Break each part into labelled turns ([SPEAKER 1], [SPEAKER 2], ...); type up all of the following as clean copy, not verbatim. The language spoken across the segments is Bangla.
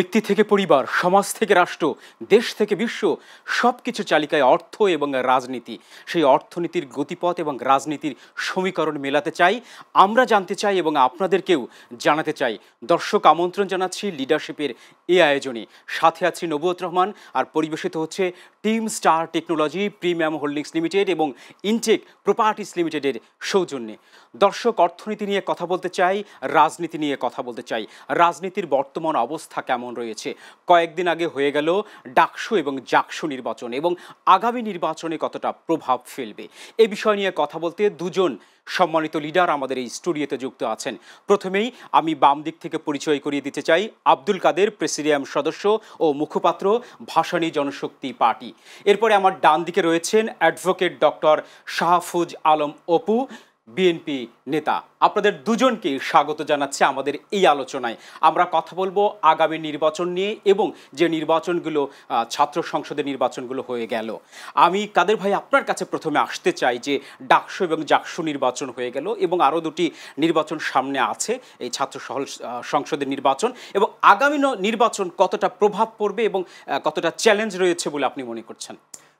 [SPEAKER 1] ব্যক্তি থেকে পরিবার, সমাজ থেকে রাষ্ট্র, দেশ থেকে বিশ্ব, সবকিছু চালিকায় অর্থ এবং রাজনীতি। সেই অর্থনীতির গতিপথ এবং রাজনীতির সমীকরণ মেলাতে চাই, আমরা জানতে চাই এবং আপনাদেরকেও জানাতে চাই। দর্শক, আমন্ত্রণ জানাচ্ছি লিডারশিপের এই আয়োজনে। সাথে আছি নবুয়ত রহমান, আর পরিবেশিত হচ্ছে team star technology, premium holdings limited এবং ইনটেক প্রপার্টিস লিমিটেডের সৌজন্যে। দর্শক, অর্থনীতি নিয়ে কথা বলতে চাই, রাজনীতি নিয়ে কথা বলতে চাই। রাজনীতির বর্তমান অবস্থা কেমন রয়েছে? কয়েকদিন আগে হয়ে গেল ডাকসু এবং জাকসু নির্বাচন, এবং আগামী নির্বাচনে কতটা প্রভাব ফেলবে এ বিষয় নিয়ে কথা বলতে দুজন সম্মানিত লিডার আমাদের এই স্টুডিওতে যুক্ত আছেন। প্রথমেই আমি বাম দিক থেকে পরিচয় করিয়ে দিতে চাই আব্দুল কাদের, প্রেসিডিয়াম সদস্য ও মুখপাত্র, ভাসানী জনশক্তি পার্টি। এরপরে আমার ডান দিকে রয়েছেন advocate doctor Shahfuz Alam Apu, BNP নেতা। আপনাদের দুজনকে স্বাগত জানাচ্ছি আমাদের এই আলোচনায়। আমরা কথা বলবো আগামী নির্বাচন নিয়ে এবং যে নির্বাচনগুলো ছাত্র সংসদের নির্বাচনগুলো হয়ে গেল। আমি কাদের ভাই আপনার কাছে প্রথমে আসতে চাই যে ডাকসু এবং জাকসু নির্বাচন হয়ে গেল এবং আরও দুটি নির্বাচন সামনে আছে, এই ছাত্র সংসদের নির্বাচন, এবং আগামী নির্বাচন কতটা প্রভাব পড়বে এবং কতটা চ্যালেঞ্জ রয়েছে বলে আপনি মনে করছেন?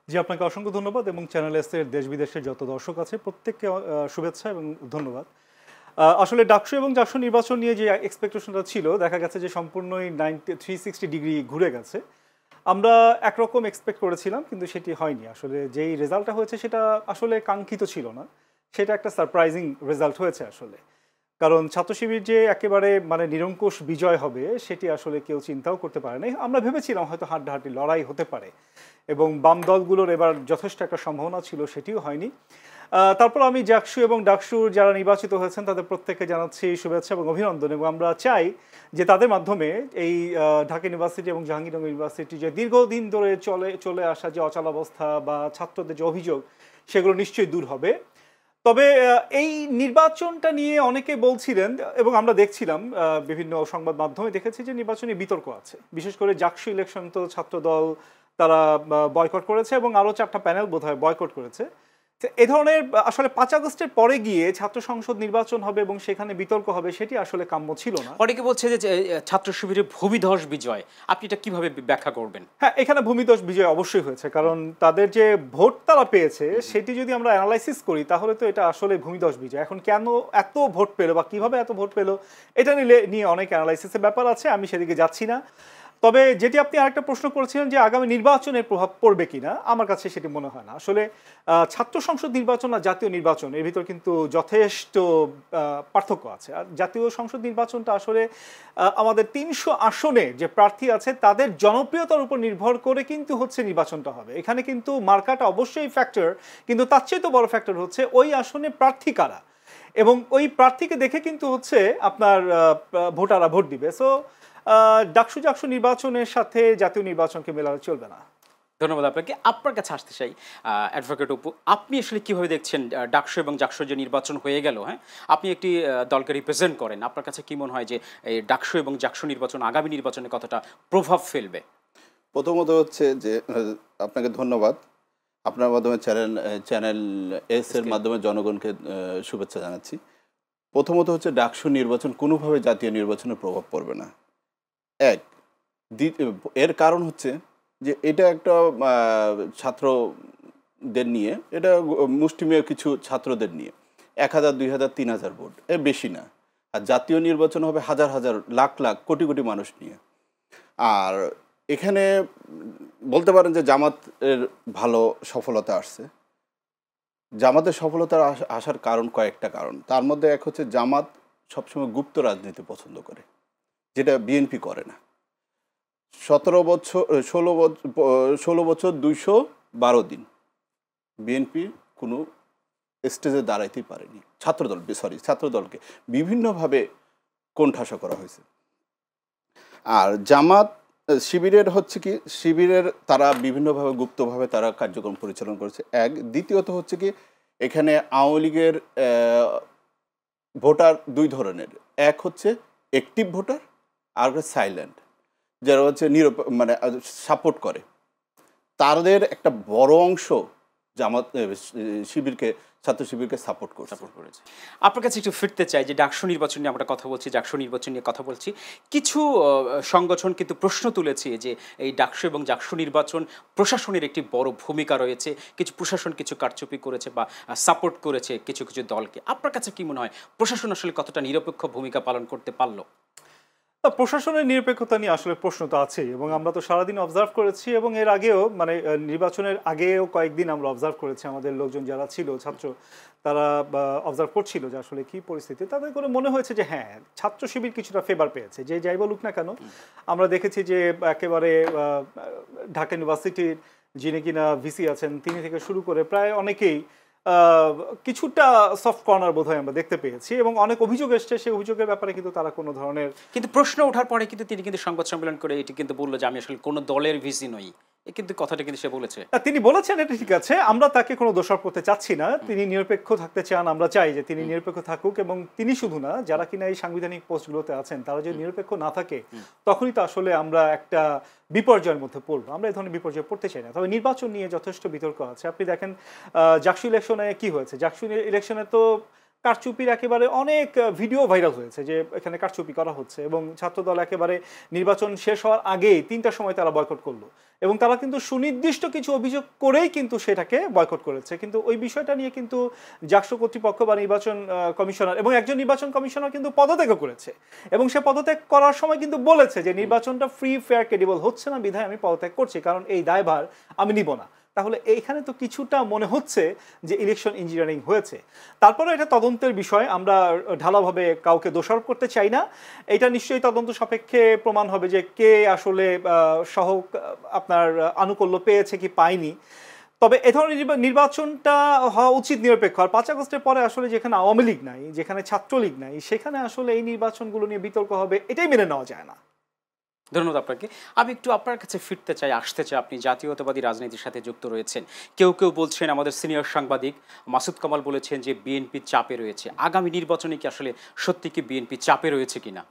[SPEAKER 2] জি, আপনাকে অসংখ্য ধন্যবাদ এবং চ্যানেল এসের দেশ বিদেশের যত দর্শক আছে প্রত্যেককে শুভেচ্ছা এবং ধন্যবাদ। আসলে ডাকসু এবং জাকসু নির্বাচন নিয়ে যে এক্সপেকটেশনটা ছিল, দেখা গেছে যে সম্পূর্ণই 360 ডিগ্রি ঘুরে গেছে। আমরা একরকম এক্সপেক্ট করেছিলাম, কিন্তু সেটি হয়নি। আসলে যেই রেজাল্টটা হয়েছে সেটা আসলে কাঙ্ক্ষিত ছিল না, সেটা একটা সারপ্রাইজিং রেজাল্ট হয়েছে আসলে। কারণ ছাত্র শিবির যে একেবারে নিরঙ্কুশ বিজয় হবে সেটি আসলে কেউ চিন্তাও করতে পারে নাই। আমরা ভেবেছিলাম হয়তো হাড্ডাহাড্ডি লড়াই হতে পারে এবং বাম দলগুলোর এবার যথেষ্ট একটা সম্ভাবনা ছিল, সেটিও হয়নি। তারপর আমি জাকসু এবং ডাকসুর যারা নির্বাচিত হয়েছেন তাদের প্রত্যেককে জানাচ্ছি শুভেচ্ছা এবং অভিনন্দন, এবং আমরা চাই যে তাদের মাধ্যমে এই ঢাকা ইউনিভার্সিটি এবং জাহাঙ্গীরনগর ইউনিভার্সিটি যে দীর্ঘদিন ধরে চলে আসা যে অচলাবস্থা বা ছাত্রদের যে অভিযোগ, সেগুলো নিশ্চয়ই দূর হবে। তবে এই নির্বাচনটা নিয়ে অনেকে বলছিলেন এবং আমরা দেখছিলাম বিভিন্ন সংবাদ মাধ্যমে দেখেছি যে নির্বাচনী বিতর্ক আছে। বিশেষ করে জাকসু ইলেকশন তো ছাত্র দল তারা বয়কট করেছে এবং আরও 4টা প্যানেল বোধহয় বয়কট করেছে। এ ধরনের আসলে 5 আগস্টের পরে গিয়ে ছাত্র সংসদ নির্বাচন হবে এবং সেখানে বিতর্ক হবে, সেটি আসলে কাম্য ছিল না।
[SPEAKER 1] অনেকে বলছে যে ছাত্র শিবিরের ভূমিধস বিজয়, আপনি এটা কিভাবে ব্যাখ্যা করবেন?
[SPEAKER 2] হ্যাঁ, এখানে ভূমিধস বিজয় অবশ্যই হয়েছে, কারণ তাদের যে ভোট তারা পেয়েছে সেটি যদি আমরা অ্যানালাইসিস করি তাহলে তো এটা আসলে ভূমিধস বিজয়। এখন কেন এত ভোট পেলো বা কিভাবে এত ভোট পেলো, এটা নিয়ে অনেক অ্যানালাইসিসের ব্যাপার আছে, আমি সেদিকে যাচ্ছি না। তবে যেটি আপনি আরেকটা প্রশ্ন করেছিলেন যে আগামী নির্বাচনের প্রভাব পড়বে কিনা, আমার কাছে সেটি মনে হয় না। আসলে ছাত্র সংসদ নির্বাচন আর জাতীয় নির্বাচন এর ভিতর কিন্তু যথেষ্ট পার্থক্য আছে। আর জাতীয় সংসদ নির্বাচনটা আসলে আমাদের 300 আসনে যে প্রার্থী আছে তাদের জনপ্রিয়তার উপর নির্ভর করে কিন্তু হচ্ছে নির্বাচনটা হবে। এখানে কিন্তু মার্কাটা অবশ্যই ফ্যাক্টর, কিন্তু তার চেয়ে তো বড় ফ্যাক্টর হচ্ছে ওই আসনে প্রার্থী কারা, এবং ওই প্রার্থীকে দেখে কিন্তু হচ্ছে আপনার ভোটাররা ভোট দিবে। সো ডাকসু জাকসু নির্বাচনের সাথে জাতীয় নির্বাচনকে মেলানো চলবে না।
[SPEAKER 1] ধন্যবাদ আপনাকে। আপনার কাছে আসতে চাই অ্যাডভোকেট অপু, আপনি আসলে কিভাবে দেখছেন ডাকসু এবং জাকসু যে নির্বাচন হয়ে গেল? হ্যাঁ, আপনি একটি দলকে রিপ্রেজেন্ট করেন, আপনার কাছে কি মনে হয় যে এই ডাকসু এবং জাকসু নির্বাচন আগামী নির্বাচনে কতটা প্রভাব ফেলবে?
[SPEAKER 3] প্রথমত হচ্ছে যে আপনাকে ধন্যবাদ, আপনার মাধ্যমে চ্যানেল এস এর মাধ্যমে জনগণকে শুভেচ্ছা জানাচ্ছি। প্রথমত হচ্ছে ডাকসু নির্বাচন কোনোভাবে জাতীয় নির্বাচনে প্রভাব পড়বে না। এর কারণ হচ্ছে যে এটা একটা ছাত্রদের নিয়ে, এটা মুষ্টিমেয় কিছু ছাত্রদের নিয়ে 1000, 2000, 3000 ভোট, এর বেশি না। আর জাতীয় নির্বাচন হবে হাজার হাজার, লাখ লাখ, কোটি কোটি মানুষ নিয়ে। আর এখানে বলতে পারেন যে জামাতের ভালো সফলতা আসছে। জামাতের সফলতা আসার কারণ কয়েকটা কারণ, তার মধ্যে এক হচ্ছে জামাত সবসময় গুপ্ত রাজনীতি পছন্দ করে, যেটা বিএনপি করে না। 16 বছর 212 দিন বিএনপি কোনো স্টেজে দাঁড়াইতেই পারেনি। ছাত্রদলকে বিভিন্নভাবে কোণঠাসা করা হয়েছে। আর জামাত শিবিরের হচ্ছে কি, শিবিরের তারা বিভিন্নভাবে গুপ্তভাবে তারা কার্যক্রম পরিচালনা করেছে। দ্বিতীয়ত হচ্ছে কি, এখানে আওয়ামী লীগের ভোটার দুই ধরনের, এক হচ্ছে অ্যাক্টিভ ভোটার আর সাইলেন্ট, যারা হচ্ছে সাপোর্ট করে। তাদের একটা বড় অংশ জামাত শিবিরকে ছাত্র শিবিরকে সাপোর্ট করছে।
[SPEAKER 1] আপনার কাছে একটু ফিরতে চাই যে ডাকসু নির্বাচন নিয়ে আমরা কথা বলছি, ডাকসু নির্বাচন নিয়ে কথা বলছি। কিছু সংগঠন কিন্তু প্রশ্ন তুলেছে যে এই ডাকসু এবং ডাকসু নির্বাচন প্রশাসনের একটি বড় ভূমিকা রয়েছে, কিছু প্রশাসন কিছু কারচুপি করেছে বা সাপোর্ট করেছে কিছু কিছু দলকে। আপনার কাছে কি মনে হয় প্রশাসন আসলে কতটা নিরপেক্ষ ভূমিকা পালন করতে পারলো?
[SPEAKER 2] প্রশাসনের নিরপেক্ষতা নিয়ে আসলে প্রশ্ন তো আছেই, এবং আমরা তো সারাদিন অবজার্ভ করেছি, এবং এর আগেও মানে নির্বাচনের আগেও কয়েকদিন আমরা অবজার্ভ করেছি, আমাদের লোকজন যারা ছিল ছাত্র তারা অবজার্ভ করছিল যে আসলে কি পরিস্থিতি। তাদের করে মনে হয়েছে যে হ্যাঁ, ছাত্র শিবির কিছুটা ফেভার পেয়েছে, যে যাই বলুক না কেন। আমরা দেখেছি যে একেবারে ঢাকা ইউনিভার্সিটির যিনি কিনা ভিসি আছেন তিনি থেকে শুরু করে প্রায় অনেকেই কিছুটা সফট কর্নার বোধহয় আমরা দেখতে পেয়েছি, এবং অনেক অভিযোগ এসছে, সেই অভিযোগের ব্যাপারে কিন্তু তারা কোনো ধরনের
[SPEAKER 1] কিন্তু প্রশ্ন ওঠার পরে কিন্তু তিনি কিন্তু সংবাদ সম্মেলন করে এটি কিন্তু বললো যে আমি আসলে কোনো দলের ভিসি নই, কিন্তু কথাটা কিন্তু সে বলেছে।
[SPEAKER 2] তিনি বলেছেন, এটা ঠিক আছে, আমরা তাকে কোনো দোষারোপ করতে চাচ্ছি না, তিনি নিরপেক্ষ থাকতে চান, আমরা চাই যে তিনি নিরপেক্ষ থাকুক, এবং তিনি শুধু না, যারা কিনা এই সাংবিধানিক পোস্টগুলোতে আছেন তারা যদি নিরপেক্ষ না থাকে তখনই তো আসলে আমরা একটা বিপর্যয়ের মধ্যে পড়বো। আমরা এই ধরনের বিপর্যয়ে পড়তে চাই না। তবে নির্বাচন নিয়ে যথেষ্ট বিতর্ক আছে। আপনি দেখেন জাকসু ইলেকশনে কি হয়েছে, জাকসু ইলেকশনে তো কারচুপির একেবারে অনেক ভিডিও ভাইরাল হয়েছে যে এখানে কারচুপি করা হচ্ছে, এবং ছাত্রদল একেবারে নির্বাচন শেষ হওয়ার আগেই ৩টার সময় তারা বয়কট করলো, এবং তারা কিন্তু সুনির্দিষ্ট কিছু অভিযোগ করেই কিন্তু সেটাকে বয়কট করেছে। কিন্তু ওই বিষয়টা নিয়ে কিন্তু জাকসু কর্তৃপক্ষ বা নির্বাচন কমিশনার, এবং একজন নির্বাচন কমিশনার কিন্তু পদত্যাগও করেছে, এবং সে পদত্যাগ করার সময় কিন্তু বলেছে যে নির্বাচনটা ফ্রি ফেয়ার ক্রেডিবল হচ্ছে না, বিধায় আমি পদত্যাগ করছি, কারণ এই দায়ভার আমি নিব না। তাহলে এইখানে তো কিছুটা মনে হচ্ছে যে ইলেকশন ইঞ্জিনিয়ারিং হয়েছে। তারপরে এটা তদন্তের বিষয়, আমরা ঢালাভাবে কাউকে দোষারোপ করতে চাই না। এটা নিশ্চয়ই তদন্ত সাপেক্ষে প্রমাণ হবে যে কে আসলে আপনার আনুকূল্য পেয়েছে কি পায়নি। তবে এ ধরনের নির্বাচনটা হওয়া উচিত নিরপেক্ষ। আর 5 আগস্টের পরে আসলে যেখানে আওয়ামী লীগ নাই, যেখানে ছাত্রলীগ নাই, সেখানে আসলে এই নির্বাচনগুলো নিয়ে বিতর্ক হবে, এটাই মেনে নেওয়া যায় না।
[SPEAKER 1] ধন্যবাদ আপনাকে। আমি একটু আপনার কাছে ফিরতে চাই, আসতে চাই। আপনি জাতীয়তাবাদী রাজনীতির সাথে যুক্ত রয়েছেন। কেউ কেউ বলছেন, আমাদের সিনিয়র সাংবাদিক মাসুদ কামাল বলেছেন যে বিএনপি চাপে রয়েছে। আগামী নির্বাচনে কি আসলে সত্যি কি বিএনপি চাপে রয়েছে কিনা?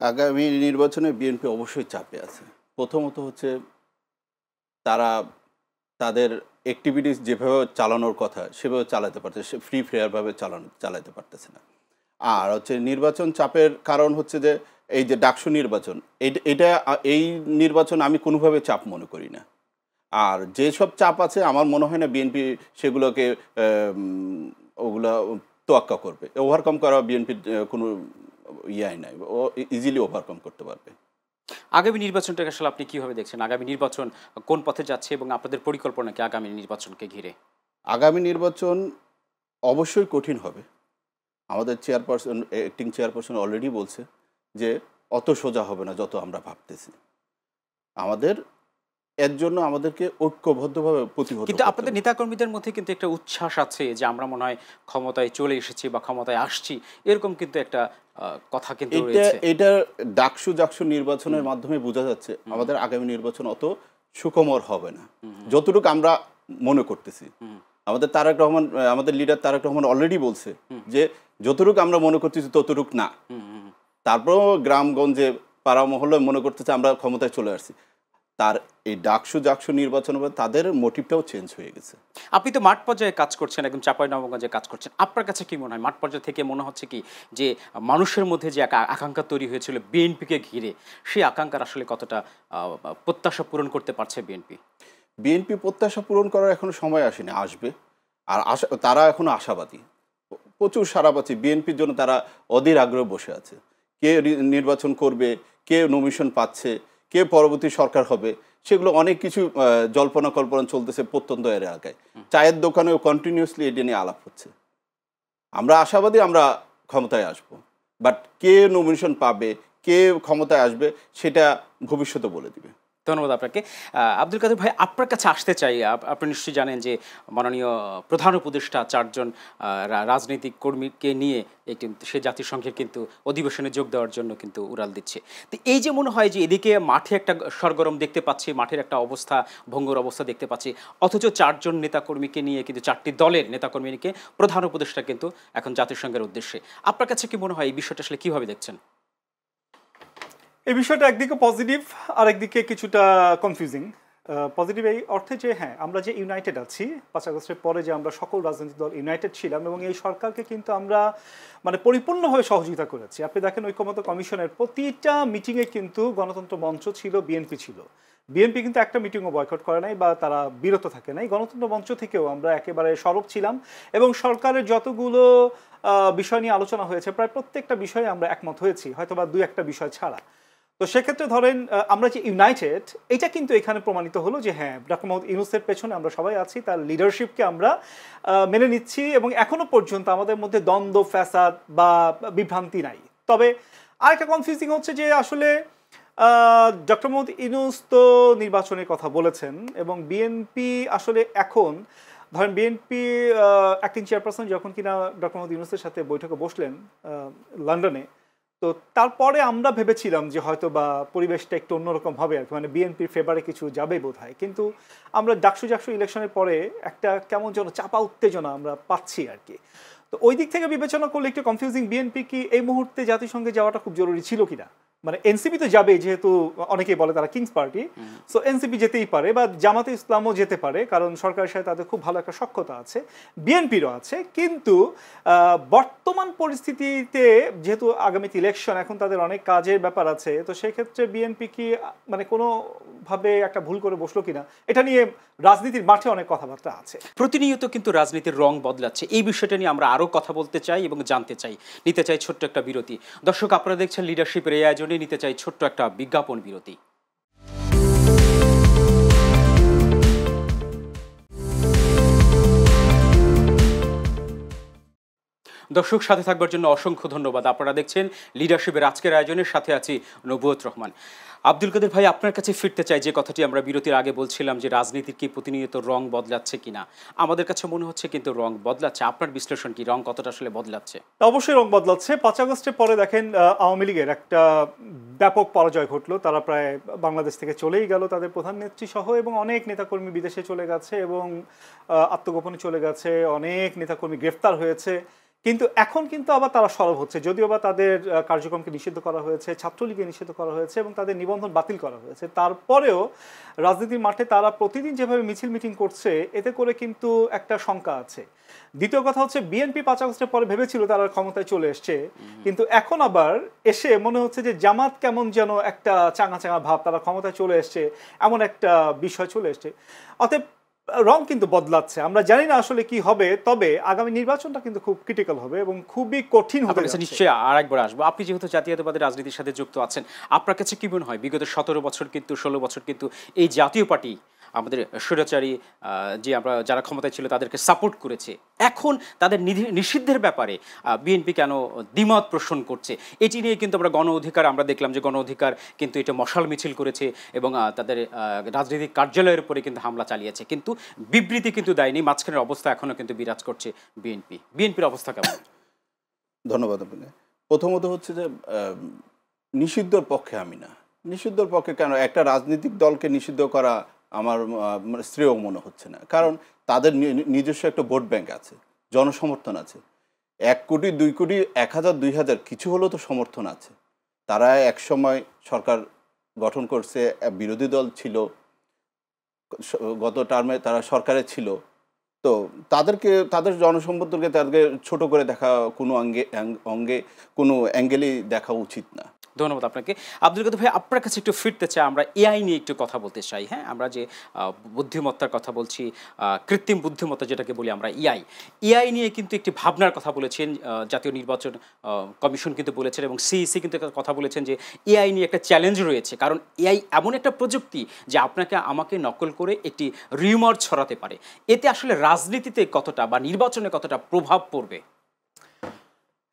[SPEAKER 3] আগামী নির্বাচনে বিএনপি অবশ্যই চাপে আছে। প্রথমত হচ্ছে তারা তাদের অ্যাক্টিভিটিস যেভাবে চালানোর কথা সেভাবে চালাতে পারতেছে, ফ্রি ফেয়ারভাবে চালাতে পারতেছে না। আর হচ্ছে নির্বাচন চাপের কারণ হচ্ছে যে এই যে ডাকসু নির্বাচন, এই নির্বাচন আমি কোনোভাবে চাপ মনে করি না। আর যেসব চাপ আছে আমার মনে হয় না বিএনপি সেগুলোকে ওগুলা তোয়াক্কা করবে, ওভারকাম করা বিএনপির কোনো ইয়াই নাই, ও ইজিলি ওভারকাম করতে পারবে।
[SPEAKER 1] আগামী নির্বাচনটাকে আসলে আপনি কিভাবে দেখছেন? আগামী নির্বাচন কোন পথে যাচ্ছে এবং আপনাদের পরিকল্পনা কি আগামী নির্বাচনকে ঘিরে?
[SPEAKER 3] আগামী নির্বাচন অবশ্যই কঠিন হবে। আমাদের চেয়ারপারসন, অ্যাক্টিং চেয়ারপারসন অলরেডি বলছে যে অত সোজা হবে না যত আমরা ভাবতেছি। এর জন্য আমাদেরকে ঐক্যবদ্ধভাবে প্রতিহত।
[SPEAKER 1] কিন্তু আপনাদের নেতাকর্মীদের মধ্যে কিন্তু একটা উচ্ছ্বাস আছে যে আমরা মনে হয় ক্ষমতায় চলে এসেছি বা ক্ষমতায় আসছি, এরকম কিন্তু একটা কথা কিন্তু রয়েছে।
[SPEAKER 3] এটা জাকসু নির্বাচনের মাধ্যমে বোঝা যাচ্ছে আমাদের আগামী নির্বাচন অত সুখমর হবে না যতটুকু আমরা মনে করতেছি। আমাদের লিডার তারেক রহমান অলরেডি বলছে যে যতটুকু আমরা মনে করতেছি ততটুকু না। তারপরও গ্রামগঞ্জে পাড়া মহল্লায় মনে করতেছে আমরা ক্ষমতায় চলে আসছি। তার এই জাকসু নির্বাচন তাদের মোটিভটাও চেঞ্জ হয়ে গেছে।
[SPEAKER 1] আপনি তো মাঠ পর্যায়ে কাজ করছেন, একদম চাঁপাইনবাবগঞ্জে কাজ করছেন। আপনার কাছে কি মনে হয় মাঠ পর্যায়ে থেকে মনে হচ্ছে কি যে মানুষের মধ্যে যে আকাঙ্ক্ষা তৈরি হয়েছিল বিএনপিকে ঘিরে, সেই আকাঙ্ক্ষার আসলে কতটা প্রত্যাশা পূরণ করতে পারছে বিএনপি?
[SPEAKER 3] প্রত্যাশা পূরণ করার এখনো সময় আসেনি, আসবে। আর তারা এখনো আশাবাদী, প্রচুর সারাবাচী। বিএনপির জন্য তারা অধীর আগ্রহে বসে আছে। কে নির্বাচন করবে, কে নমিশন পাচ্ছে, কে পরবর্তী সরকার হবে, সেগুলো অনেক কিছু জল্পনা কল্পনা চলতেছে প্রত্যন্ত এলাকায়। চায়ের দোকানেও কন্টিনিউসলি এটা নিয়ে আলাপ হচ্ছে। আমরা আশাবাদী আমরা ক্ষমতায় আসব, বাট কে নমিনেশন পাবে, কে ক্ষমতায় আসবে সেটা ভবিষ্যতে বলে দিবে।
[SPEAKER 1] ধন্যবাদ আপনাকে। আব্দুল কাদের ভাই, আপনার কাছে আসতে চাই। আপনি নিশ্চয়ই জানেন যে মাননীয় প্রধান উপদেষ্টা 4 জন রাজনৈতিক কর্মীকে নিয়ে সে জাতিসংঘের কিন্তু অধিবেশনে যোগ দেওয়ার জন্য কিন্তু উড়াল দিচ্ছে। তো এই যে মনে হয় যে এদিকে মাঠে একটা সরগরম দেখতে পাচ্ছি, মাঠের একটা ভঙ্গুর অবস্থা দেখতে পাচ্ছি, অথচ 4 জন নেতাকর্মীকে নিয়ে কিন্তু 4টি দলের নেতাকর্মীকে প্রধান উপদেষ্টা কিন্তু এখন জাতিসংঘের উদ্দেশ্যে। আপনার কাছে কি মনে হয় এই বিষয়টা আসলে কীভাবে দেখছেন?
[SPEAKER 2] এই বিষয়টা একদিকে পজিটিভ, আর একদিকে কিছুটা কনফিউজিং। পজিটিভ এই অর্থে যে হ্যাঁ আমরা যে ইউনাইটেড আছি 5 আগস্টের পরে যে আমরা সকল রাজনৈতিক দল ইউনাইটেড ছিলাম এবং এই সরকারকে কিন্তু আমরা মানে পরিপূর্ণভাবে সহযোগিতা করেছি। আপনি দেখেন ঐকমত্য কমিশনের প্রতিটা মিটিংয়ে কিন্তু গণতন্ত্র মঞ্চ ছিল, বিএনপি ছিল। বিএনপি কিন্তু একটা মিটিংও বয়কট করে নাই বা তারা বিরত থাকে নাই। গণতন্ত্র মঞ্চ থেকেও আমরা একেবারে সরব ছিলাম এবং সরকারের যতগুলো বিষয় নিয়ে আলোচনা হয়েছে প্রায় প্রত্যেকটা বিষয়ে আমরা একমত হয়েছি, হয়তো বা 2-1টা বিষয় ছাড়া। তো সেক্ষেত্রে ধরেন আমরা যে ইউনাইটেড, এটা কিন্তু এখানে প্রমাণিত হলো যে হ্যাঁ ডক্টর মোহাম্মদ ইউনূসের পেছনে আমরা সবাই আছি, তার লিডারশিপকে আমরা মেনে নিচ্ছি এবং এখনো পর্যন্ত আমাদের মধ্যে দ্বন্দ্ব, ফ্যাসাদ বা বিভ্রান্তি নাই। তবে আরেকটা কনফিউজিং হচ্ছে যে আসলে ডক্টর মোহাম্মদ ইউনূস তো নির্বাচনের কথা বলেছেন এবং বিএনপি আসলে এখন ধরেন বিএনপি অ্যাক্টিং চেয়ারপারসন যখন কিনা ডক্টর মোহাম্মদ ইউনূসের সাথে বৈঠকে বসলেন লন্ডনে, তো তারপরে আমরা ভেবেছিলাম যে হয়তো বা পরিবেশটা একটু অন্যরকম হবে আর কি, মানে বিএনপির ফেভারে কিছু যাবে বোধ হয়। কিন্তু আমরা ডাকসু ইলেকশনের পরে একটা কেমন যেন চাপা উত্তেজনা আমরা পাচ্ছি আর কি। তো ওই দিক থেকে বিবেচনা করলে একটু কনফিউজিং, বিএনপি কি এই মুহূর্তে জাতিসংঘে যাওয়াটা খুব জরুরি ছিল কিনা। মানে এনসিপি তো যাবে, যেহেতু অনেকেই বলে তারা কিংস পার্টি, সো এনসিপি যেতেই পারে বা জামাতে ইসলামও যেতে পারে, কারণ সরকারের সাথে তাদের খুব ভালো একটা সখ্যতা আছে, বিএনপিরও আছে। কিন্তু বর্তমান পরিস্থিতিতে যেহেতু আগামীতে ইলেকশন, এখন তাদের অনেক কাজের ব্যাপার আছে, তো সেক্ষেত্রে বিএনপি কি মানে কোনোভাবে একটা ভুল করে বসলো কিনা, এটা নিয়ে রাজনীতির মাঠে অনেক কথাবার্তা আছে।
[SPEAKER 1] প্রতিনিয়ত কিন্তু রাজনীতির রং বদলাচ্ছে, এই বিষয়টা নিয়ে আমরা আরও কথা বলতে চাই এবং জানতে চাই। নিতে চাই ছোট্ট একটা বিরতি। দর্শক, আপনারা দেখছেন লিডারশিপের এই আয়োজনে নিতে চাই ছোট্ট একটা বিজ্ঞাপন বিরতি। দর্শক, সাথে থাকবার জন্য অসংখ্য ধন্যবাদ। আপনারা দেখছেন লিডারশিপের আজকের আয়োজনের সাথে আছি নবুয়ত রহমান। আব্দুল কাদের ভাই, আপনার কাছে ফিরতে চাই যে কথাটি আমরা বিরতির আগে বলছিলাম যে রাজনীতির কি প্রতিনিয়ত রং বদলাচ্ছে কিনা। আমাদের কাছে মনে হচ্ছে কিন্তু রং বদলাচ্ছে। আপনার বিশ্লেষণ কি, রং কতটা আসলে বদলাচ্ছে?
[SPEAKER 2] অবশ্যই রং বদলাচ্ছে। 5 আগস্টের পরে দেখেন আওয়ামী লীগের একটা ব্যাপক পরাজয় ঘটলো, তারা প্রায় বাংলাদেশ থেকে চলেই গেল, তাদের প্রধান নেত্রী সহ, এবং অনেক নেতাকর্মী বিদেশে চলে গেছে এবং আত্মগোপনে চলে গেছে, অনেক নেতাকর্মী গ্রেফতার হয়েছে। কিন্তু এখন কিন্তু আবার তারা সরব হচ্ছে, যদিও বা তাদের কার্যক্রমকে নিষিদ্ধ করা হয়েছে, ছাত্রলীগকে নিষিদ্ধ করা হয়েছে এবং তাদের নিবন্ধন বাতিল করা হয়েছে। তারপরেও রাজনীতির মাঠে তারা প্রতিদিন যেভাবে মিছিল মিটিং করছে, এতে করে কিন্তু একটা শঙ্কা আছে। দ্বিতীয় কথা হচ্ছে, বিএনপি 5 আগস্টের পরে ভেবেছিল তারা ক্ষমতায় চলে এসছে, কিন্তু এখন আবার এসে মনে হচ্ছে যে জামাত কেমন যেন একটা চাঙা চাঙা ভাব, তারা ক্ষমতায় চলে এসছে এমন একটা বিষয় চলে এসছে। অতএব রং কিন্তু বদলাচ্ছে। আমরা জানি না আসলে কি হবে, তবে আগামী নির্বাচনটা কিন্তু খুব ক্রিটিক্যাল হবে এবং খুবই কঠিন হবে।
[SPEAKER 1] নিশ্চয়ই আরেকবার আসবো। আপনি যেহেতু জাতীয়তাবাদী রাজনীতির সাথে যুক্ত আছেন, আপনার কাছে কি মনে হয় বিগত 17 বছর কিন্তু 16 বছর কিন্তু এই জাতীয় পার্টি আমাদের স্বৈরাচারী যে আমরা যারা ক্ষমতায় ছিল তাদেরকে সাপোর্ট করেছে, এখন তাদের নিষিদ্ধের ব্যাপারে বিএনপি কেন দ্বিমত পোষণ করছে? এটি নিয়ে কিন্তু আমরা গণ অধিকার আমরা দেখলাম যে গণ অধিকার কিন্তু এটা মশাল মিছিল করেছে এবং তাদের রাজনৈতিক কার্যালয়ের উপরে কিন্তু হামলা চালিয়েছে, কিন্তু বিবৃতি কিন্তু দেয়নি। মাঝখানের অবস্থা এখনও কিন্তু বিরাজ করছে বিএনপির অবস্থা কেমন?
[SPEAKER 3] ধন্যবাদ আপনাকে। প্রথমত হচ্ছে যে নিষিদ্ধর পক্ষে আমি না। নিষিদ্ধর পক্ষে কেন? একটা রাজনৈতিক দলকে নিষিদ্ধ করা আমার শ্রেয় মনে হচ্ছে না, কারণ তাদের নিজস্ব একটা ভোট ব্যাংক আছে, জনসমর্থন আছে। 1 কোটি 2 কোটি 1000 2000 কিছু হলেও তো সমর্থন আছে। তারা এক সময় সরকার গঠন করছে, বিরোধী দল ছিল, গত টার্মে তারা সরকারে ছিল। তো তাদেরকে তাদের জনসম্পদকে তাদেরকে ছোট করে দেখা কোনো অঙ্গে কোনো অ্যাঙ্গেলেই দেখা উচিত না।
[SPEAKER 1] ধন্যবাদ আপনাকে। আব্দুল কাদের ভাই, আপনার কাছে একটু ফিরতে চাই, আমরা এআই নিয়ে একটু কথা বলতে চাই। হ্যাঁ, আমরা যে বুদ্ধিমত্তার কথা বলছি, কৃত্রিম বুদ্ধিমত্তা যেটাকে বলি আমরা, এআই নিয়ে কিন্তু একটি ভাবনার কথা বলেছেন জাতীয় নির্বাচন কমিশন কিন্তু বলেছেন এবং সিইসি কিন্তু কথা বলেছেন যে এআই নিয়ে একটা চ্যালেঞ্জ রয়েছে, কারণ এআই এমন একটা প্রযুক্তি যে আপনাকে আমাকে নকল করে একটি রিউমার ছড়াতে পারে। এতে আসলে রাজনীতিতে কতটা বা নির্বাচনে কতটা প্রভাব পড়বে?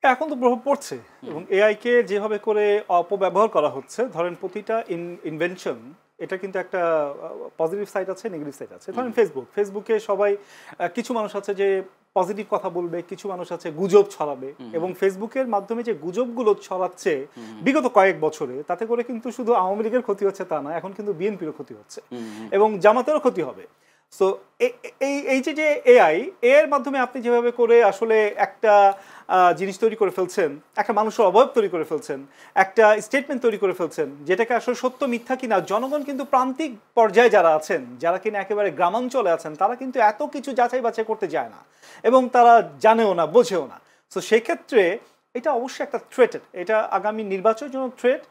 [SPEAKER 2] এখন তো প্রভাব পড়ছে এবং এআইকে যেভাবে করে অপব্যবহার করা হচ্ছে, ধরেন প্রতিটা ইনভেনশন, এটা কিন্তু একটা পজিটিভ সাইড আছে, নেগেটিভ সাইড আছে। ধরেন ফেসবুকে সবাই, কিছু মানুষ আছে যে পজিটিভ কথা বলবে, কিছু মানুষ আছে গুজব ছড়াবে, এবং ফেসবুকের মাধ্যমে যে গুজবগুলো ছড়াচ্ছে বিগত কয়েক বছরে, তাতে করে কিন্তু শুধু আওয়ামী লীগের ক্ষতি হচ্ছে তা না, এখন কিন্তু বিএনপিরও ক্ষতি হচ্ছে এবং জামাতেরও ক্ষতি হবে। সো এই যে এআই এর মাধ্যমে আপনি যেভাবে করে আসলে একটা জিনিস তৈরি করে ফেলছেন, একটা মানুষের অবয়ব তৈরি করে ফেলছেন, একটা স্টেটমেন্ট তৈরি করে ফেলছেন, যেটাকে আসলে সত্য মিথ্যা কিনা জনগণ কিন্তু প্রান্তিক পর্যায়ে যারা আছেন, যারা কিনা একেবারে গ্রামাঞ্চলে আছেন, তারা কিন্তু এত কিছু যাচাই বাছাই করতে যায় না এবং তারা জানেও না, বোঝেও না। সো সেক্ষেত্রে এটা অবশ্যই একটা থ্রেট, এটা আগামী নির্বাচনের জন্য থ্রেট।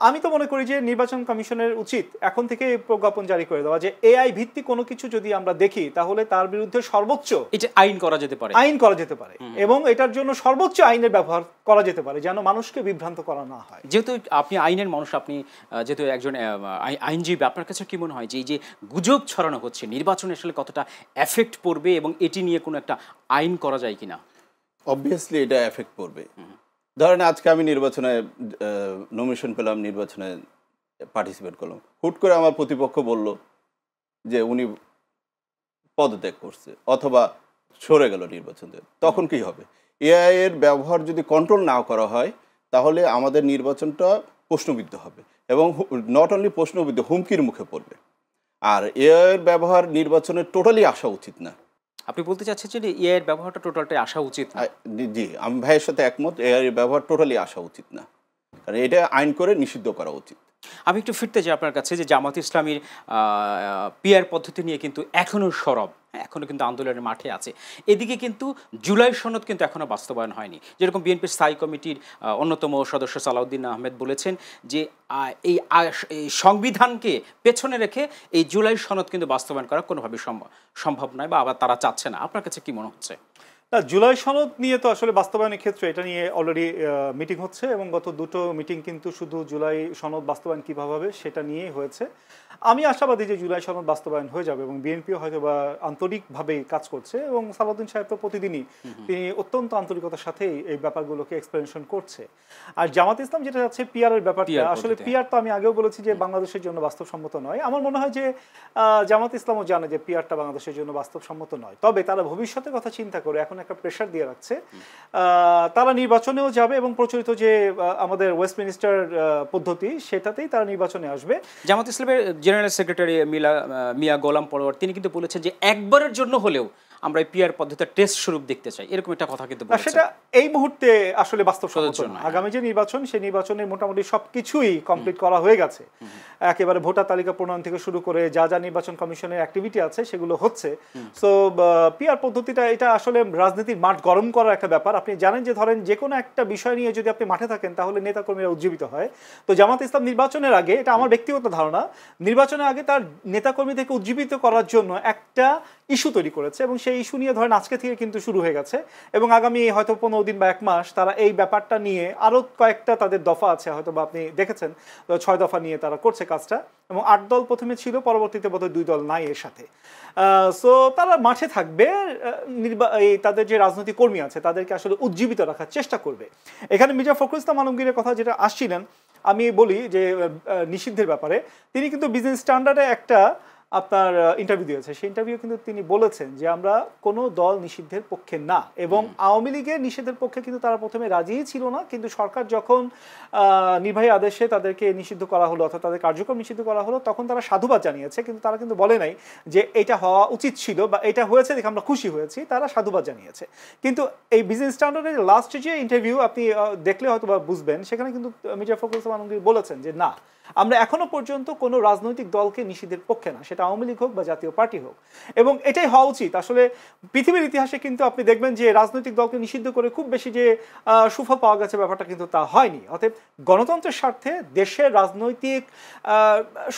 [SPEAKER 2] আমি তো মনে করি যে নির্বাচন কমিশনের উচিত এখন থেকে প্রজ্ঞাপন জারি করে দেওয়া যে এআই ভিত্তিক কোনো কিছু যদি আমরা দেখি তাহলে তার বিরুদ্ধে সর্বোচ্চ
[SPEAKER 1] এটা আইন করা যেতে পারে,
[SPEAKER 2] আইন করা যেতে পারে এবং এটার জন্য সর্বোচ্চ আইনের ব্যবহার করা যেতে পারে যেন মানুষকে বিভ্রান্ত করা না হয়।
[SPEAKER 1] যেহেতু আপনি আইনের মানুষ, আপনি যেহেতু একজন আইনজীবী, আপনার কাছে কি মনে হয় যে এই যে গুজব ছড়ানো হচ্ছে নির্বাচনে আসলে কতটা এফেক্ট পড়বে এবং এটি নিয়ে কোনো একটা আইন করা যায় কিনা?
[SPEAKER 3] অবভিয়াসলি এটা এফেক্ট পড়বে। ধরেন আজকে আমি নির্বাচনে নমিনেশন পেলাম, নির্বাচনে পার্টিসিপেট করলাম, হুট করে আমার প্রতিপক্ষ বলল যে উনি পদত্যাগ করছে অথবা সরে গেল নির্বাচন থেকে, তখন কি হবে? এআই এর ব্যবহার যদি কন্ট্রোল না করা হয় তাহলে আমাদের নির্বাচনটা প্রশ্নবিদ্ধ হবে এবং নট অনলি প্রশ্নবিদ্ধ, হুমকির মুখে পড়বে। আর এআই এর ব্যবহার নির্বাচনে টোটালি আসা উচিত না।
[SPEAKER 1] আপনি বলতে চাচ্ছেন যে এআই এর ব্যবহারটা টোটালটাই আসা উচিত না?
[SPEAKER 3] জি, আমি ভাইয়ের সাথে একমত, এআই এর ব্যবহার টোটালি আসা উচিত না, কারণ এটা আইন করে নিষিদ্ধ করা উচিত।
[SPEAKER 1] আমি একটু ফিরতে যাই আপনার কাছে যে জামাত ইসলামীর পিআর পদ্ধতি নিয়ে কিন্তু এখনও সরব, এখনও কিন্তু আন্দোলনের মাঠে আছে। এদিকে কিন্তু জুলাই সনদ কিন্তু এখনও বাস্তবায়ন হয়নি। যেরকম বিএনপির স্থায়ী কমিটির অন্যতম সদস্য সালাউদ্দিন আহমেদ বলেছেন যে এই সংবিধানকে পেছনে রেখে এই জুলাই সনদ কিন্তু বাস্তবায়ন করা কোনোভাবেই সম্ভব নয়, বা আবার তারা চাচ্ছে না। আপনার কাছে কি মনে হচ্ছে?
[SPEAKER 2] না, জুলাই সনদ নিয়ে তো আসলে বাস্তবায়নের ক্ষেত্রে এটা নিয়ে অলরেডি মিটিং হচ্ছে এবং গত দুটো মিটিং কিন্তু শুধু জুলাই সনদ বাস্তবায়ন কীভাবে হবে সেটা নিয়েই হয়েছে। আমি আশাবাদী যে জুলাই সনদ বাস্তবায়ন হয়ে যাবে এবং বিএনপিও হয়তো বা আন্তরিকভাবেই কাজ করছে এবং সালাউদ্দিন সাহেব তো প্রতিদিনই তিনি অত্যন্ত আন্তরিকতার সাথেই এই ব্যাপারগুলোকে এক্সপ্লেনেশন করছে। আর জামাত ইসলাম যেটা যাচ্ছে পিআর এর ব্যাপারটা, আসলে পিআর তো আমি আগেও বলেছি যে বাংলাদেশের জন্য বাস্তবসম্মত নয়। আমার মনে হয় যে জামাত ইসলামও জানে যে পিআরটা বাংলাদেশের জন্য বাস্তবসম্মত নয়, তবে তারা ভবিষ্যতের কথা চিন্তা করে এখন একটা প্রেশার দিয়ে রাখছে। তারা নির্বাচনেও যাবে এবং প্রচলিত যে আমাদের ওয়েস্টমিনিস্টার পদ্ধতি সেটাতেই তারা নির্বাচনে আসবে।
[SPEAKER 1] জামাত ইসলামের জেনারেল সেক্রেটারি মিয়া গোলাম পরোয়ার তিনি কিন্তু বলেছেন যে একবারের জন্য হলেও আমরা এই পিআর পদ্ধতির টেস্ট স্বরূপ দেখতে চাই, এরকম একটা কথা কিন্তু বলেছেন।
[SPEAKER 2] সেটা এই মুহূর্তে আসলে বাস্তবসম্মত না। আগামী যে নির্বাচন সেই নির্বাচনে মোটামুটি সবকিছুই কমপ্লিট করা হয়ে গেছে, একেবারে ভোটার তালিকা প্রণয়ন থেকে শুরু করে যা যা নির্বাচন কমিশনের অ্যাক্টিভিটি আছে সেগুলো হচ্ছে। সো পিআর পদ্ধতিটা এটা আসলে রাজনীতির মাঠ গরম করার একটা ব্যাপার। আপনি জানেন যে ধরেন যে কোনো একটা বিষয় নিয়ে যদি আপনি মাঠে থাকেন তাহলে নেতাকর্মীরা উজ্জীবিত হয়। তো জামাত ইসলাম নির্বাচনের আগে, এটা আমার ব্যক্তিগত ধারণা, নির্বাচনের আগে তার নেতাকর্মীদেরকে উজ্জীবিত করার জন্য একটা ইস্যু তৈরি করেছে এবং সেই ইস্যু নিয়ে ধরেন আজকে থেকে কিন্তু শুরু হয়ে গেছে এবং আগামী হয়তো 15 দিন বা 1 মাস তারা এই ব্যাপারটা নিয়ে আরও কয়েকটা তাদের দফা আছে, হয়তো বা আপনি দেখেছেন 6 দফা নিয়ে তারা করছে কাজটা এবং 8 দল প্রথমে ছিল, পরবর্তীতে বোধহয় 2 দল নাই এর সাথে। সো তারা মাঠে থাকবে, তাদের যে রাজনৈতিক কর্মী আছে তাদেরকে আসলে উজ্জীবিত রাখার চেষ্টা করবে। এখানে মির্জা ফখরুল ইসলাম আলমগীরের কথা যেটা আসছিলেন, আমি বলি যে নিষিদ্ধের ব্যাপারে তিনি কিন্তু বিজনেস স্ট্যান্ডার্ডে একটা আপনার ইন্টারভিউ দিয়েছে। সেই ইন্টারভিউ কিন্তু তিনি বলেছেন যে আমরা কোনো দল নিষিদ্ধের পক্ষে না এবং আওয়ামী লীগের নিষিদ্ধের পক্ষে কিন্তু তারা প্রথমে রাজিই ছিল না, কিন্তু সরকার যখন নির্বাহী আদেশে তাদেরকে নিষিদ্ধ করা হলো অর্থাৎ তাদের কার্যক্রম নিষিদ্ধ করা হলো তখন তারা সাধুবাদ জানিয়েছে, কিন্তু তারা কিন্তু বলে নাই যে এটা হওয়া উচিত ছিল বা এটা হয়েছে দেখে আমরা খুশি হয়েছি, তারা সাধুবাদ জানিয়েছে। কিন্তু এই বিজনেস স্ট্যান্ডার্ডের লাস্ট যে ইন্টারভিউ আপনি দেখলে হয়তো বা বুঝবেন, সেখানে কিন্তু মির্জা ফখরুল ইসলাম আলমগীর বলেছেন যে না, আমরা এখনো পর্যন্ত কোনো রাজনৈতিক দলকে নিষিদ্ধের পক্ষে না, সেটা আওয়ামী লীগ হোক বা জাতীয় পার্টি হোক, এবং এটাই হওয়া উচিত। আসলে পৃথিবীর ইতিহাসে কিন্তু আপনি দেখবেন যে রাজনৈতিক দলকে নিষিদ্ধ করে খুব বেশি যে সুফল পাওয়া গেছে ব্যাপারটা কিন্তু তা হয়নি। অতএব গণতন্ত্রের স্বার্থে, দেশের রাজনৈতিক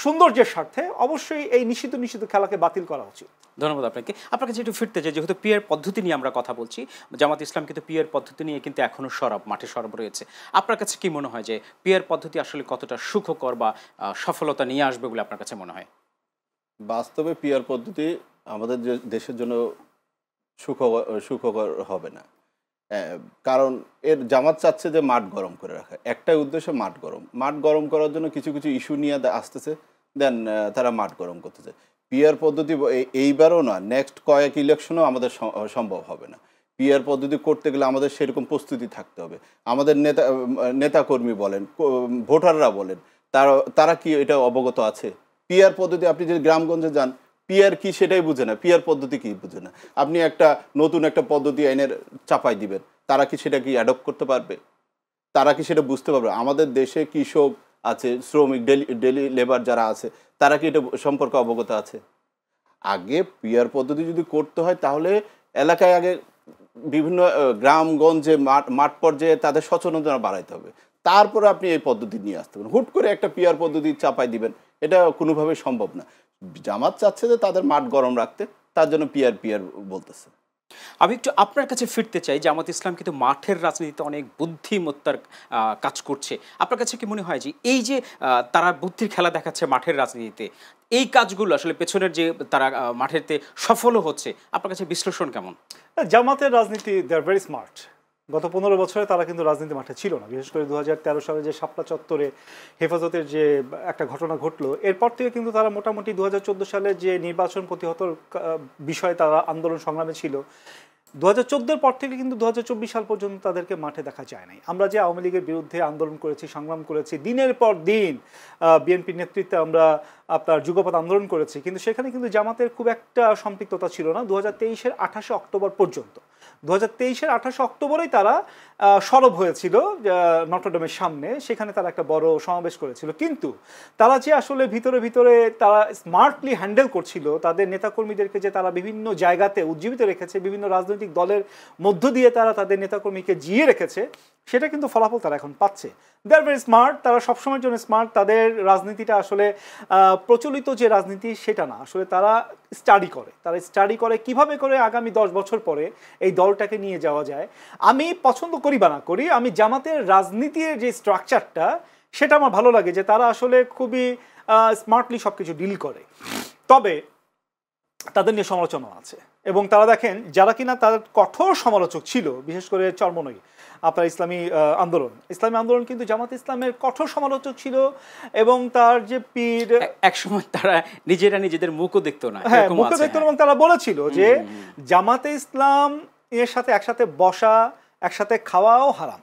[SPEAKER 2] সৌন্দর্যের স্বার্থে অবশ্যই এই নিষিদ্ধ খেলাকে বাতিল করা উচিত।
[SPEAKER 1] ধন্যবাদ আপনাকে। আপনার কাছে একটু ফিরতে চাই, যেহেতু পিআর পদ্ধতি নিয়ে আমরা কথা বলছি, জামাত ইসলাম কিন্তু পিআর পদ্ধতি নিয়ে কিন্তু এখনও মাঠে সরব রয়েছে। আপনার কাছে কি মনে হয় যে পিআর পদ্ধতি আসলে কতটা সুখকর বা সফলতা নিয়ে আসবে বলে আপনার কাছে মনে হয়?
[SPEAKER 3] বাস্তবে পিআর পদ্ধতি আমাদের দেশের জন্য সুখকর হবে না, কারণ এর জামাত চাচ্ছে যে মাঠ গরম করে রাখা, একটাই উদ্দেশ্য মাঠ গরম করার জন্য কিছু ইস্যু নিয়ে আসতেছে, দেন তারা মাঠ গরম করতেছে। পিআর পদ্ধতি এইবারও না, নেক্সট কয়েক ইলেকশনও আমাদের সম্ভব হবে না। পিআর পদ্ধতি করতে গেলে আমাদের সেরকম প্রস্তুতি থাকতে হবে। আমাদের নেতাকর্মী বলেন, ভোটাররা বলেন, তারা কি এটা অবগত আছে? পিআর পদ্ধতি আপনি যদি গ্রামগঞ্জে যান, পিয়ার কি সেটাই বুঝে না, পিয়ার পদ্ধতি কি বুঝে না। আপনি একটা নতুন একটা পদ্ধতি আইনের চাপাই দিবেন, তারা কি সেটা কি অ্যাডপ্ট করতে পারবে? তারা কি সেটা বুঝতে পারবে? আমাদের দেশে কৃষক আছে, শ্রমিক, ডেলি লেবার যারা আছে, তারা কি এটা সম্পর্কে অবগত আছে? আগে পিয়ার পদ্ধতি যদি করতে হয় তাহলে এলাকায় আগে বিভিন্ন গ্রামগঞ্জে মাঠ পর্যায়ে তাদের সচেতনতা বাড়াইতে হবে, তারপরে আপনি এই পদ্ধতি নিয়ে আসতে পারেন। হুট করে একটা পিয়ার পদ্ধতি চাপাই দিবেন, এটা কোনোভাবেই সম্ভব না। জামাত চাচ্ছে যে তাদের মাঠ গরম রাখতে, তার জন্য পিয়ার পিয়ার বলতেছে।
[SPEAKER 1] আমি একটু আপনার কাছে ফিরতে চাই। জামাত ইসলাম কিন্তু মাঠের রাজনীতিতে অনেক বুদ্ধিমত্তার কাজ করছে। আপনার কাছে কি মনে হয় যে এই যে তারা বুদ্ধির খেলা দেখাচ্ছে মাঠের রাজনীতিতে, এই কাজগুলো আসলে পেছনের যে তারা মাঠেতে সফলও হচ্ছে, আপনার কাছে বিশ্লেষণ কেমন?
[SPEAKER 2] জামাতের রাজনীতি দে আর ভেরি স্মার্ট। গত 15 বছরে তারা কিন্তু রাজনীতি মাঠে ছিল না। বিশেষ করে 2013 সালে যে শাপলা চত্বরে হেফাজতের যে একটা ঘটনা ঘটলো, এরপর থেকে কিন্তু তারা মোটামুটি 2014 সালে যে নির্বাচন প্রতিহতর বিষয়ে তারা আন্দোলন সংগ্রামে ছিল। 2014-এর পর থেকে কিন্তু 2024 সাল পর্যন্ত তাদেরকে মাঠে দেখা যায় নাই। আমরা যে আওয়ামী লীগের বিরুদ্ধে আন্দোলন করেছি, সংগ্রাম করেছি, দিনের পর দিন বিএনপির নেতৃত্বে আমরা আপনার যুগপৎ আন্দোলন করেছি, কিন্তু সেখানে কিন্তু জামাতের খুব একটা সম্পৃক্ততা ছিল না 2023-এর 28 অক্টোবর পর্যন্ত। 2023-এর 28 অক্টোবরেই তারা সরব হয়েছিল নটরডেমের সামনে, সেখানে তারা একটা বড় সমাবেশ করেছিল। কিন্তু তারা যে আসলে ভিতরে ভিতরে তারা স্মার্টলি হ্যান্ডেল করছিল তাদের নেতাকর্মীদেরকে, যে তারা বিভিন্ন জায়গাতে উজ্জীবিত রেখেছে, বিভিন্ন রাজনৈতিক দলের মধ্য দিয়ে তারা তাদের নেতাকর্মীকে জিয়ে রেখেছে, সেটা কিন্তু ফলাফল তারা এখন পাচ্ছে। দে আর ভেরি স্মার্ট, তারা সবসময়ের জন্য স্মার্ট। তাদের রাজনীতিটা আসলে প্রচলিত যে রাজনীতি সেটা না, আসলে তারা স্টাডি করে কিভাবে করে আগামী 10 বছর পরে এই দলটাকে নিয়ে যাওয়া যায়। আমি পছন্দ করি বা না করি, আমি জামাতের রাজনীতির যে স্ট্রাকচারটা সেটা আমার ভালো লাগে, যে তারা আসলে খুবই স্মার্টলি সব কিছু ডিল করে। তবে তাদের নিয়ে সমালোচনা আছে, এবং তারা দেখেন যারা কিনা তাদের কঠোর সমালোচক ছিল, বিশেষ করে চরমনই আপনার ইসলামী আন্দোলন কিন্তু জামাত ইসলামের কঠোর সমালোচক ছিল, এবং তার যে পীর
[SPEAKER 1] একসময় তারা নিজেরা নিজেদের মুখও দেখতো না।
[SPEAKER 2] হ্যাঁ, মুখও দেখতো না, এবং তারা বলেছিল যে জামাতে ইসলাম এর সাথে একসাথে বসা, একসাথে খাওয়াও হারাম।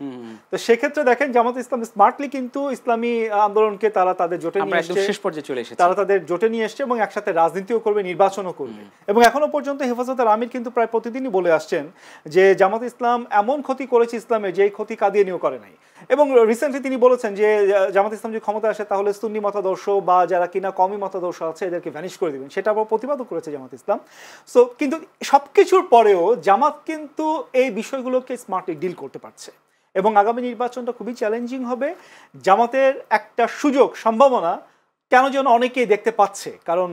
[SPEAKER 2] তো সেক্ষেত্রে দেখেন জামাত ইসলাম স্মার্টলি কিন্তু ইসলামী আন্দোলনকে তারা তাদের জোটে নিয়ে এসেছে,
[SPEAKER 1] শেষ পর্যায়ে চলে এসেছে,
[SPEAKER 2] তারা তাদের জোটে নিয়ে এসেছে, এবং একসাথে রাজনীতিও করবে, নির্বাচনও করবে। এবং এখনো পর্যন্ত হেফাজতের আমির কিন্তু প্রায় প্রতিদিনই বলে আসছেন যে জামাত ইসলাম এমন ক্ষতি করেছে ইসলামে যে এই ক্ষতি কাদিয়ানিও করে নাই। এবং রিসেন্টলি তিনি বলেছেন যে জামাত ইসলাম যদি ক্ষমতা আসে তাহলে সুন্নি মতাদর্শ বা যারা কিনা কমি মতাদর্শ আছে এদেরকে ভ্যানিশ করে দিবেন, সেটা আবার প্রতিবাদও করেছে জামাত ইসলাম। সো কিন্তু সবকিছুর পরেও জামাত কিন্তু এই বিষয়গুলোকে স্মার্টলি ডিল করতে পারছে, এবং আগামী নির্বাচনটা খুবই চ্যালেঞ্জিং হবে। জামাতের একটা সুযোগ, সম্ভাবনা কেন যেন অনেকেই দেখতে পাচ্ছে, কারণ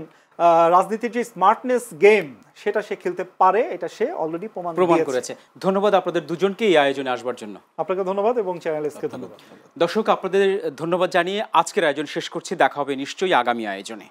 [SPEAKER 2] রাজনীতির যে স্মার্টনেস গেম সেটা সে খেলতে পারে, এটা সে অলরেডি প্রমাণ
[SPEAKER 1] করেছে। ধন্যবাদ আপনাদের দুজনকে এই আয়োজনে আসবার জন্য।
[SPEAKER 2] আপনাকে ধন্যবাদ, এবং চ্যানেল এসকে ধন্যবাদ।
[SPEAKER 1] দর্শক, আপনাদের ধন্যবাদ জানিয়ে আজকের আয়োজন শেষ করছি। দেখা হবে নিশ্চয়ই আগামী আয়োজনে।